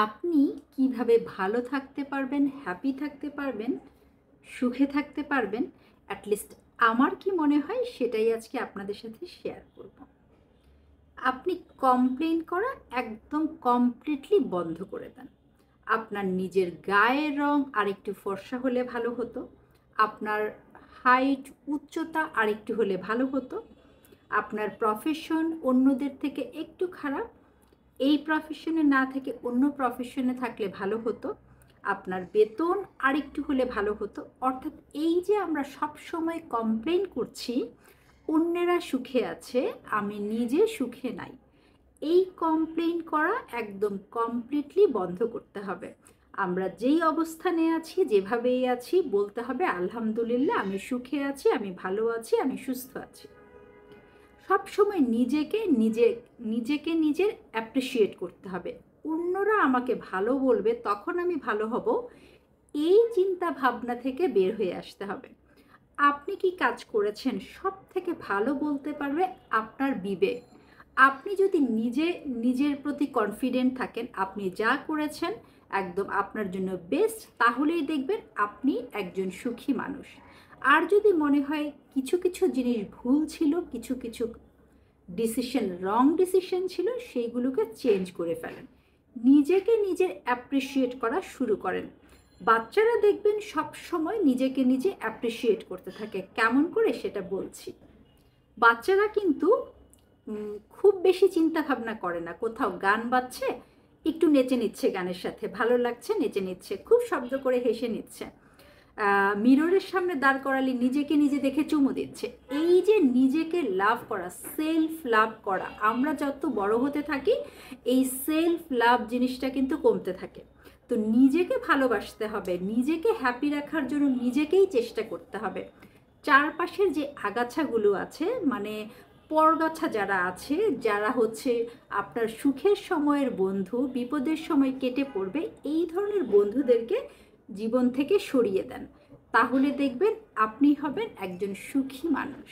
আপনি কিভাবে ভালো থাকতে পারবেন, হ্যাপি থাকতে পারবেন, সুখে থাকতে পারবেন, অ্যাটলিস্ট আমার কি মনে হয় সেটাই আজকে আপনাদের সাথে শেয়ার করব। আপনি কমপ্লেইন করা একদম কমপ্লিটলি বন্ধ করে দেন। আপনার নিজের গায়ের রং আরেকটু ফর্সা হলে ভালো হতো, আপনার হাইট উচ্চতা আরেকটু হলে ভালো হতো, আপনার প্রফেশন অন্যদের থেকে একটু খারাপ, এই প্রফেশনে না থেকে অন্য প্রফেশনে থাকলে ভালো হতো, আপনার বেতন আরেকটু হলে ভালো হতো। অর্থাৎ এই যে আমরা সব সময় কমপ্লেন করছি অন্যেরা সুখে আছে, আমি নিজে সুখে নাই, এই কমপ্লেন করা একদম কমপ্লিটলি বন্ধ করতে হবে। আমরা যেই অবস্থানে আছি, যেভাবেই আছি, বলতে হবে আলহামদুলিল্লাহ, আমি সুখে আছি, আমি ভালো আছি, আমি সুস্থ আছি। সবসময় নিজেকে নিজের অ্যাপ্রিসিয়েট করতে হবে। অন্যরা আমাকে ভালো বলবে তখন আমি ভালো হব, এই চিন্তা ভাবনা থেকে বের হয়ে আসতে হবে। আপনি কি কাজ করেছেন সব থেকে ভালো বলতে পারবে আপনার বিবেক। আপনি যদি নিজের প্রতি কনফিডেন্ট থাকেন, আপনি যা করেছেন একদম আপনার জন্য বেস্ট, তাহলেই দেখবেন আপনি একজন সুখী মানুষ। আর যদি মনে হয় কিছু কিছু জিনিস ভুল ছিল, কিছু কিছু রং ডিসিশন ছিল, সেইগুলোকে চেঞ্জ করে ফেলেন। নিজেকে নিজের অ্যাপ্রিসিয়েট করা শুরু করেন। বাচ্চারা দেখবেন সব সময় নিজেকে নিজে অ্যাপ্রিসিয়েট করতে থাকে। কেমন করে সেটা বলছি। বাচ্চারা কিন্তু খুব বেশি চিন্তা ভাবনা করে না। কোথাও গান বাজছে, একটু নেচে নিচ্ছে, গানের সাথে ভালো লাগছে নেচে নিচ্ছে, খুব শব্দ করে হেসে নিচ্ছে। মিররের সামনে দাঁড় করালে নিজেকে নিজে দেখে চুমু দিচ্ছে। এই যে নিজেকে লাভ করা, সেলফ লাভ করা, আমরা যত বড় হতে থাকি এই সেলফ লাভ জিনিসটা কিন্তু কমতে থাকে। তো নিজেকে ভালোবাসতে হবে, নিজেকে হ্যাপি রাখার জন্য নিজেকেই চেষ্টা করতে হবে। চারপাশের যে আগাছাগুলো আছে, মানে পরগাছা যারা আছে, যারা হচ্ছে আপনার সুখের সময়ের বন্ধু, বিপদের সময় কেটে পড়বে, এই ধরনের বন্ধুদেরকে জীবন থেকে সরিয়ে দেন। তাহলে দেখবেন আপনি হবেন একজন সুখী মানুষ।